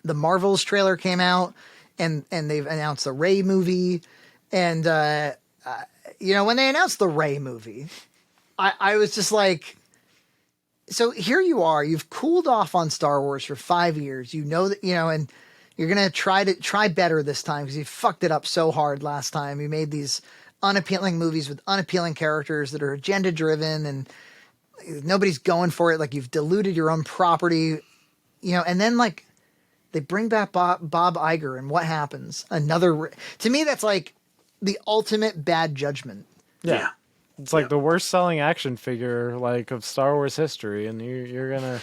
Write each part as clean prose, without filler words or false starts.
the Marvels trailer came out, and they've announced the Rey movie, and when they announced the Rey movie, I was just like, so here you are, you've cooled off on Star Wars for 5 years, that, and you're going to try better this time because you fucked it up so hard last time. You made these unappealing movies with unappealing characters that are agenda driven and nobody's going for it. Like, you've diluted your own property, and then like they bring back Bob Iger, and what happens? To me, that's like the ultimate bad judgment. Yeah. It's like the worst selling action figure like of Star Wars history, and you're gonna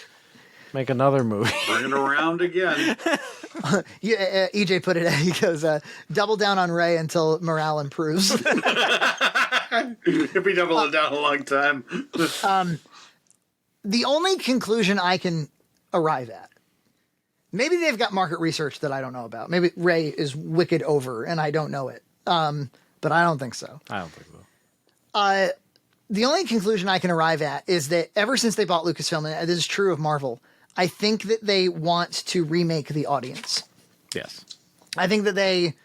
make another movie. Bring it around again. EJ put it. He goes, "Double down on Rey until morale improves." If we double it down a long time. The only conclusion I can arrive at, maybe they've got market research that I don't know about. Maybe Rey is wicked over and I don't know it. But I don't think so. I don't think so. The only conclusion I can arrive at is that ever since they bought Lucasfilm, and this is true of Marvel, I think that they want to remake the audience. Yes. I think that they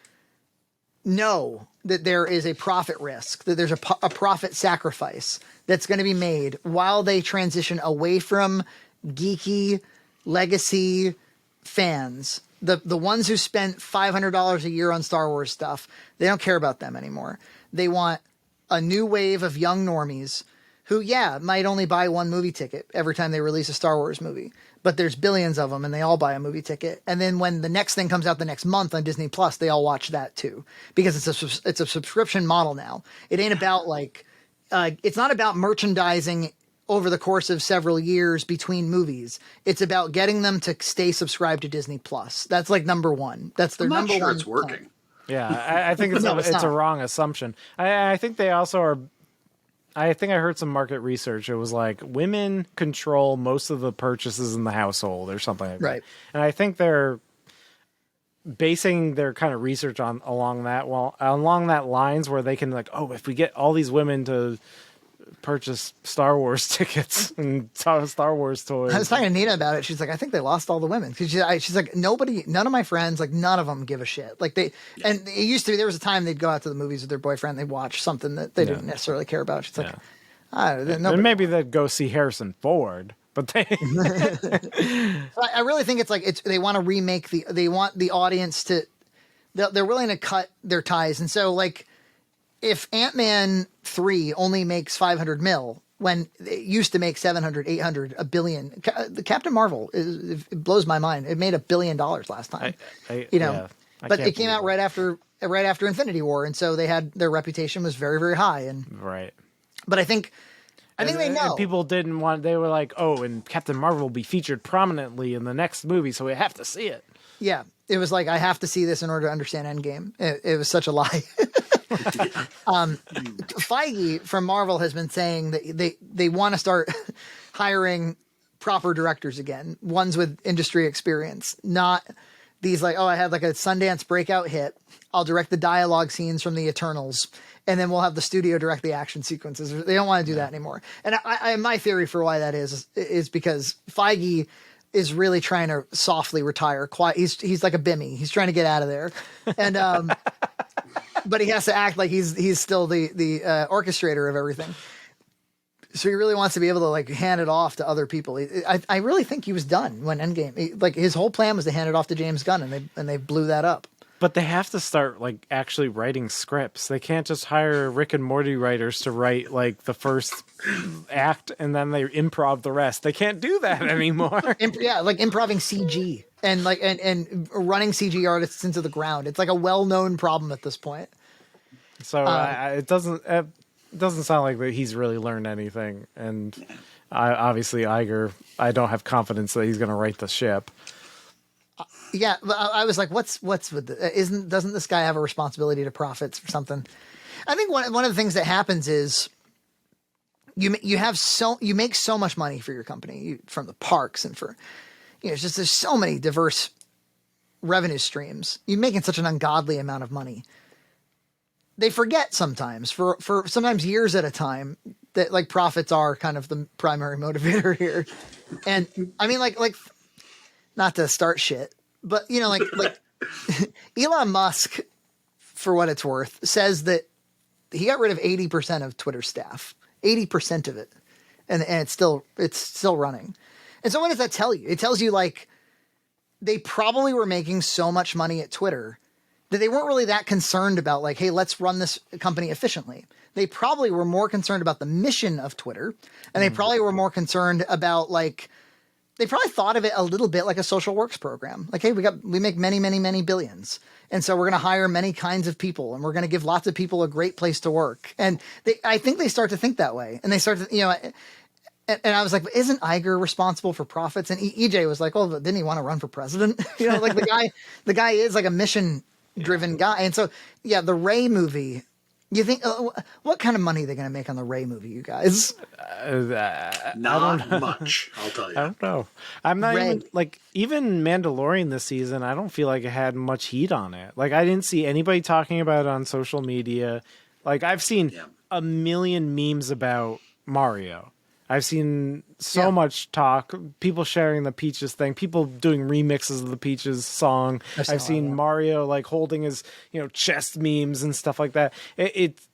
know that there is a profit risk, that there's a profit sacrifice that's going to be made while they transition away from geeky legacy fans. The ones who spent $500 a year on Star Wars stuff, they don't care about them anymore. They want a new wave of young normies who, might only buy one movie ticket every time they release a Star Wars movie. But there's billions of them and they all buy a movie ticket. And then when the next thing comes out the next month on Disney Plus, they all watch that too. Because it's a subscription model now. It ain't about it's not about merchandising over the course of several years between movies. It's about getting them to stay subscribed to Disney Plus. That's like number one. That's their number one. I'm not sure it's working. Yeah, I think it's a wrong assumption. I think they also are. I think I heard some market research. It was like women control most of the purchases in the household or something like that. And I think they're basing their kind of research along that lines where they can if we get all these women to purchase Star Wars tickets and Star Wars toys. I was talking to Nina about it. She's like, I think they lost all the women. Because she's like, none of my friends, none of them give a shit. And it used to be, there was a time they'd go out to the movies with their boyfriend, they'd watch something that they didn't necessarily care about. She's like, and maybe they'd go see Harrison Ford, but they... I really think they want to remake they want the audience to, they're willing to cut their ties. And so if Ant-Man 3 only makes 500 mil when it used to make 700, 800, $1 billion, the Captain Marvel it blows my mind. It made $1 billion last time, but it came out right after Infinity War. And so their reputation was very, very high. But I think they know. People didn't want, they were like, and Captain Marvel will be featured prominently in the next movie, so we have to see it. Yeah. It was like, I have to see this in order to understand Endgame. It was such a lie. Feige from Marvel has been saying that they want to start hiring proper directors again, ones with industry experience, not these I had a Sundance breakout hit. I'll direct the dialogue scenes from the Eternals, and then we'll have the studio direct the action sequences. They don't want to do that anymore. And my theory for why that is because Feige is really trying to softly retire. He's like a Bimmy. He's trying to get out of there. And, but he has to act like he's still the orchestrator of everything. So he really wants to be able to hand it off to other people. I really think he was done when Endgame, his whole plan was to hand it off to James Gunn, and they blew that up. But they have to start actually writing scripts. They can't just hire Rick and Morty writers to write the first act and then they improv the rest. They can't do that anymore. Improving CG and running CG artists into the ground. It's a well-known problem at this point. So it doesn't sound like that he's really learned anything. And obviously Iger, I don't have confidence that he's going to right the ship. Yeah, I was like, what's with doesn't this guy have a responsibility to profits or something? I think one of the things that happens is you make so much money for your company from the parks and for there's so many diverse revenue streams. You're making such an ungodly amount of money. They forget sometimes for sometimes years at a time that profits are kind of the primary motivator here. And I mean not to start shit, But like Elon Musk, for what it's worth, says that he got rid of 80% of Twitter staff, 80% of it, and it's still running. And so what does that tell you? It tells you like they probably were making so much money at Twitter that they weren't really that concerned about like, hey, let's run this company efficiently. They probably were more concerned about the mission of Twitter, and they probably were more concerned about like they probably thought of it a little bit like a social works program. Like, hey, we make many, many, many billions. And so we're going to hire many kinds of people, and we're going to give lots of people a great place to work. And I think they start to think that way. And they start to, and I was like, isn't Iger responsible for profits? And EJ was like, oh, didn't he want to run for president? Like the guy is like a mission driven guy. And so, yeah, the Ray movie, you think, what kind of money are they going to make on the Ray movie, you guys? Not much, I'll tell you. I don't know. I'm not even like even Mandalorian this season. I don't feel like it had much heat on it. Like I didn't see anybody talking about it on social media. Like I've seen a million memes about Mario. I've seen so much talk, people sharing the Peaches thing, people doing remixes of the Peaches song. I've seen Mario like holding his, chest memes and stuff like that. It's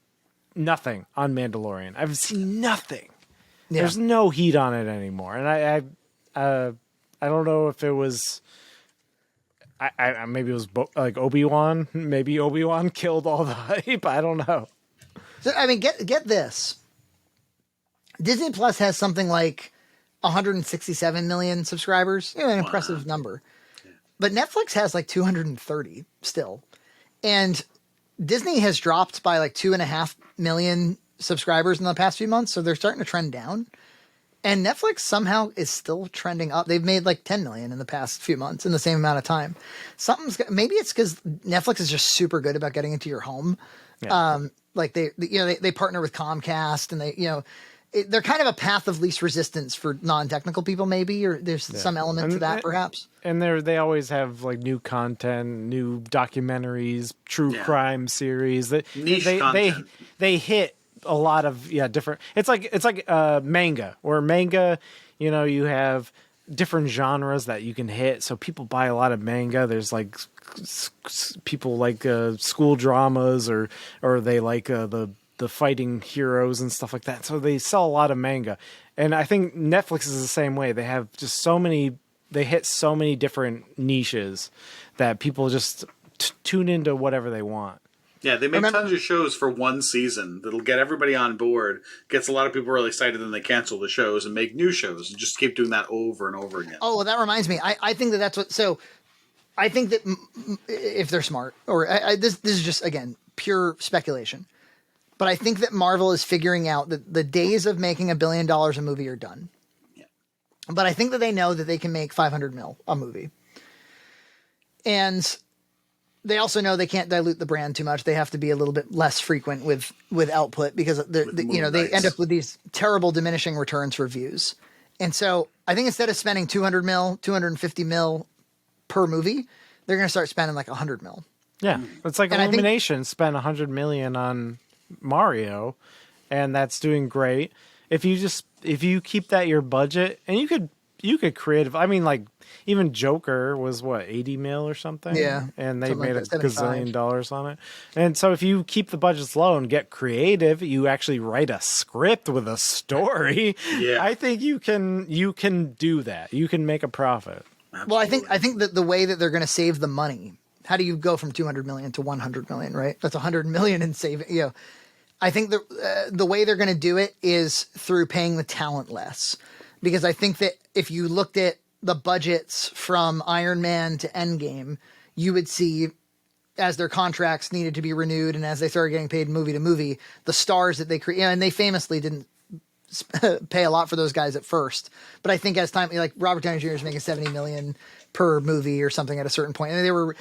nothing on Mandalorian. I've seen nothing. Yeah. There's no heat on it anymore. And I don't know if it was, maybe it was like Obi-Wan. Maybe Obi-Wan killed all the hype. I don't know. So, I mean, get this. Disney Plus has something like 167 million subscribers. An impressive number. Yeah. But Netflix has like 230 still. And Disney has dropped by like 2.5 million subscribers in the past few months. So they're starting to trend down. And Netflix somehow is still trending up. They've made like 10 million in the past few months in the same amount of time. Maybe it's because Netflix is just super good about getting into your home. Yeah. Like they partner with Comcast, and they're kind of a path of least resistance for non-technical people, maybe, or there's some element to that, perhaps. And they always have like new content, new documentaries, true crime series that niche content. They hit a lot of different. It's like manga, or manga. You have different genres that you can hit, so people buy a lot of manga. There's like people like school dramas, or they like the fighting heroes and stuff like that. So they sell a lot of manga. And I think Netflix is the same way. They have just they hit so many different niches that people just tune into whatever they want. Yeah, they make tons of shows for one season that'll get everybody on board, gets a lot of people really excited, then they cancel the shows and make new shows and just keep doing that over and over again. Oh, well, that reminds me. I think that's what, so I think that if they're smart, or this is just, again, pure speculation. But I think that Marvel is figuring out that the days of making $1 billion a movie are done. Yeah. But I think that they know that they can make 500 mil a movie. And they also know they can't dilute the brand too much. They have to be a little bit less frequent with output, because they end up with these terrible diminishing returns for views. And so I think instead of spending 200 mil, 250 mil per movie, they're going to start spending like 100 mil. Yeah. It's like Illumination spent 100 million on Mario, and that's doing great. If you keep that your budget, and you could creative. I mean, like even Joker was what, 80 mil or something. Yeah, and they made like $1 gazillion on it. And so if you keep the budgets low and get creative, you actually write a script with a story. Yeah, I think you can do that. You can make a profit. Absolutely. Well, I think that the way that they're going to save the money. How do you go from 200 million to 100 million, right? That's 100 million in saving. I think the way they're going to do it is through paying the talent less. Because I think that if you looked at the budgets from Iron Man to Endgame, you would see, as their contracts needed to be renewed and as they started getting paid movie to movie, the stars that they create, and they famously didn't pay a lot for those guys at first. But I think as time, like Robert Downey Jr. is making 70 million per movie or something at a certain point. And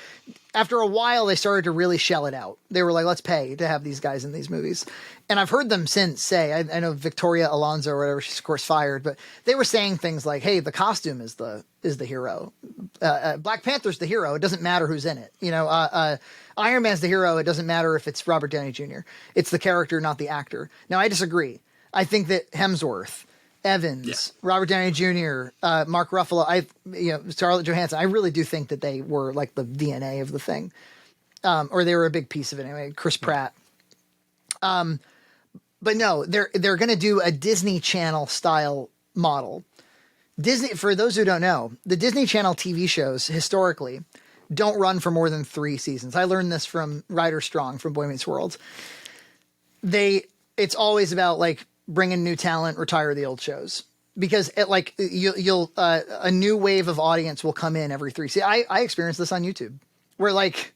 after a while, they started to really shell it out. They were like, let's pay to have these guys in these movies. And I've heard them since say, I know Victoria Alonso or whatever, she's of course fired, but they were saying things like, hey, the costume is the hero. Black Panther's the hero. It doesn't matter who's in it. Iron Man's the hero. It doesn't matter if it's Robert Downey Jr. It's the character, not the actor. Now, I disagree. I think that Hemsworth Evans, Robert Downey Jr., Mark Ruffalo, Scarlett Johansson. I really do think that they were like the DNA of the thing, or they were a big piece of it anyway. Chris Pratt. But no, they're going to do a Disney Channel style model. Disney, for those who don't know, the Disney Channel TV shows historically don't run for more than 3 seasons. I learned this from Ryder Strong from Boy Meets World. It's always about like bringing new talent, retire the old shows, because a new wave of audience will come in every 3 seasons. I experienced this on YouTube, where like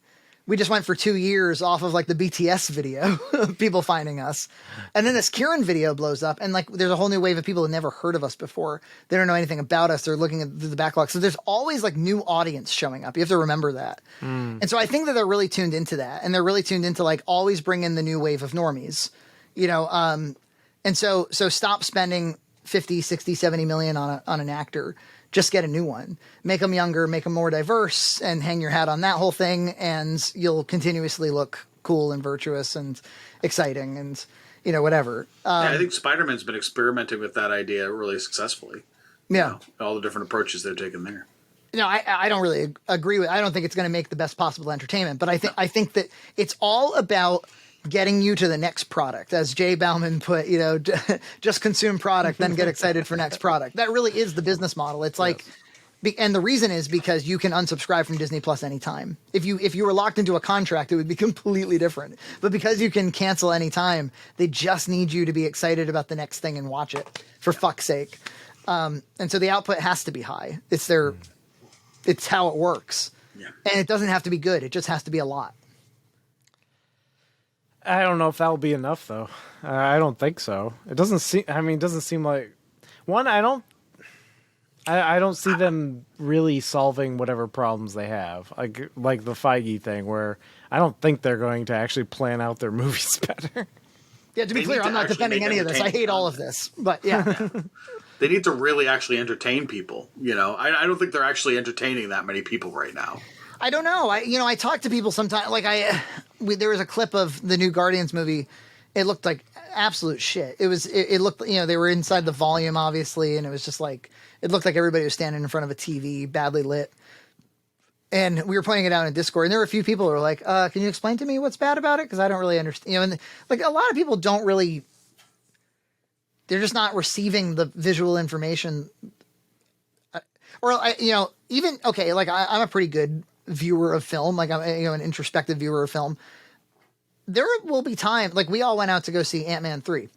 we just went for 2 years off of like the BTS video of people finding us. And then this Kieran video blows up and like there's a whole new wave of people who never heard of us before. They don't know anything about us. They're looking at the backlog. So there's always like new audience showing up. You have to remember that. And so I think that they're really tuned into that. And they're really tuned into like always bring in the new wave of normies, and so stop spending 50, 60, 70 million on an actor. Just get a new one, make them younger, make them more diverse, and hang your hat on that whole thing. And you'll continuously look cool and virtuous and exciting and, whatever. I think Spider-Man's been experimenting with that idea really successfully. Yeah. All the different approaches they've taken there. No, I don't really agree with, I don't think it's going to make the best possible entertainment, but I think that it's all about getting you to the next product. As Jay Bauman put, just consume product, then get excited for next product. That really is the business model. It's like, and the reason is because you can unsubscribe from Disney Plus anytime. If you were locked into a contract, it would be completely different. But because you can cancel anytime, they just need you to be excited about the next thing and watch it, for fuck's sake. And so the output has to be high. It's how it works. Yeah. And it doesn't have to be good. It just has to be a lot. I don't know if that'll be enough, though. I don't think so. It doesn't seem. I mean, it doesn't seem like one. I don't see them really solving whatever problems they have, like the Feige thing, where I don't think they're going to actually plan out their movies better. Yeah, to be clear, I'm not defending any of this. I hate all of this, but yeah. They need to really actually entertain people. I don't think they're actually entertaining that many people right now. I don't know. I talk to people sometimes. Like there was a clip of the new Guardians movie. It looked like absolute shit. It looked, they were inside the volume, obviously. And it was just like, it looked like everybody was standing in front of a TV, badly lit. And we were pointing it out in Discord. And there were a few people who were like, can you explain to me what's bad about it? Cause I don't really understand. And like a lot of people don't really, they're just not receiving the visual information. Even, okay, like I'm a pretty good viewer of film, like I'm an introspective viewer of film. There will be time, like we all went out to go see Ant-Man 3.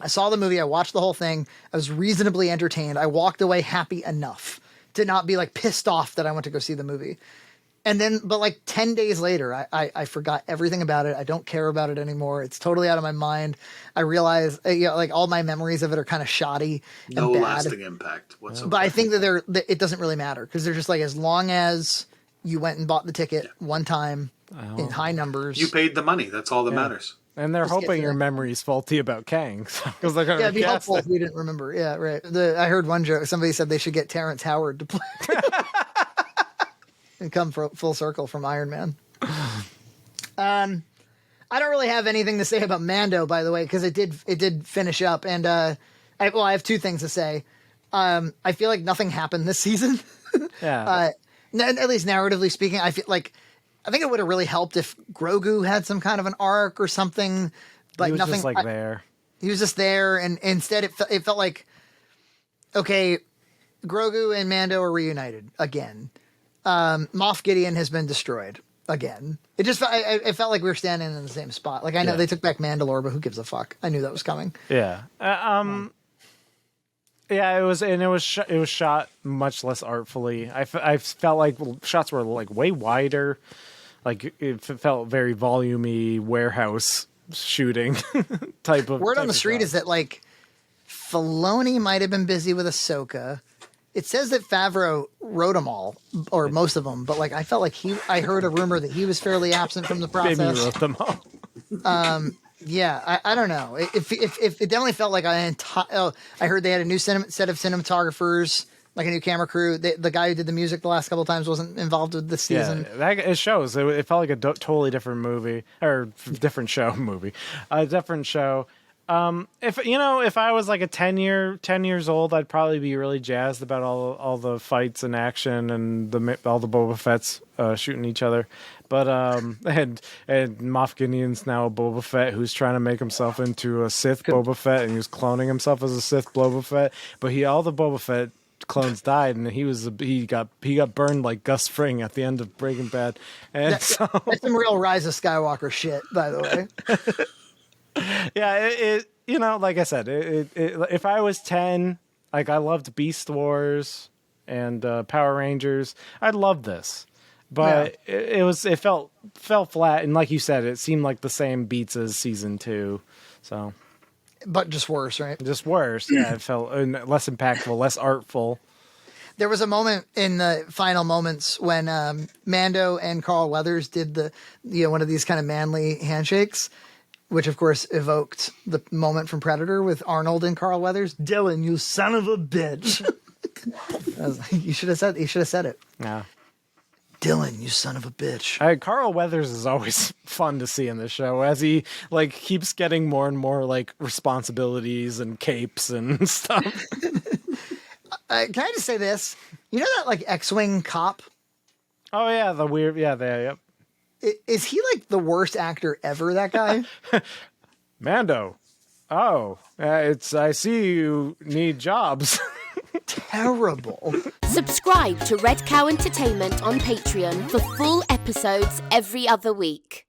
I saw the movie, I watched the whole thing, I was reasonably entertained. I walked away happy enough to not be like pissed off that I went to go see the movie. And then, but like 10 days later, I forgot everything about it. I don't care about it anymore. It's totally out of my mind. I realize, like all my memories of it are kind of shoddy. No and bad. lasting impact whatsoever. But I think that it doesn't really matter because they're just like, as long as you went and bought the ticket one time in high numbers. You paid the money. That's all that matters. And they're hoping your memory's faulty about Kang. Because they're going to it'd be helpful if we didn't remember. Yeah, right. I heard one joke. Somebody said they should get Terrence Howard to play. And come full circle from Iron Man. I don't really have anything to say about Mando, by the way, because it did finish up. And I have 2 things to say. I feel like nothing happened this season. Yeah. At least narratively speaking, I think it would have really helped if Grogu had some kind of an arc or something. But he was nothing. Just there. He was just there, and instead it felt like, okay, Grogu and Mando are reunited again. Moff Gideon has been destroyed again. It just it felt like we were standing in the same spot. Like I know they took back Mandalore, but who gives a fuck? I knew that was coming. Yeah. Yeah, it was shot much less artfully. I felt like shots were like way wider. Like it felt very volumey warehouse shooting type of. Word on the street shot. is that like Filoni might have been busy with Ahsoka. It says that Favreau wrote them all, or most of them, but like I felt like I heard a rumor that he was fairly absent from the process. Maybe he wrote them all. Yeah, I don't know. If it definitely felt like I heard they had a new set of cinematographers, like a new camera crew. The guy who did the music the last couple of times wasn't involved with this season. Yeah, it shows. It felt like a totally different movie or different show movie, a different show. If I was like 10 years old, I'd probably be really jazzed about all the fights and action and all the Boba Fett's shooting each other. But and Moff Gideon's now a Boba Fett who's trying to make himself into a Sith Boba Fett, and he was cloning himself as a Sith Boba Fett. But all the Boba Fett clones died, and he got burned like Gus Fring at the end of Breaking Bad. And that's some real Rise of Skywalker shit, by the way. Yeah, like I said, if I was 10, like I loved Beast Wars and Power Rangers, I'd love this. But it felt flat, and like you said, it seemed like the same beats as season 2. So, but just worse, right? Just worse. Yeah, it felt less impactful, less artful. There was a moment in the final moments when Mando and Carl Weathers did one of these kind of manly handshakes, which of course evoked the moment from Predator with Arnold and Carl Weathers. Dylan, you son of a bitch! I was like, you should have said it. Yeah. Dylan, you son of a bitch. Carl Weathers is always fun to see in this show as he like keeps getting more and more like responsibilities and capes and stuff. Can I just say this? You know that like X-Wing cop? Oh yeah, the weird, yep. Is he like the worst actor ever, that guy? Mando. Oh, I see you need jobs. Terrible. Subscribe to Red Cow Entertainment on Patreon for full episodes every other week.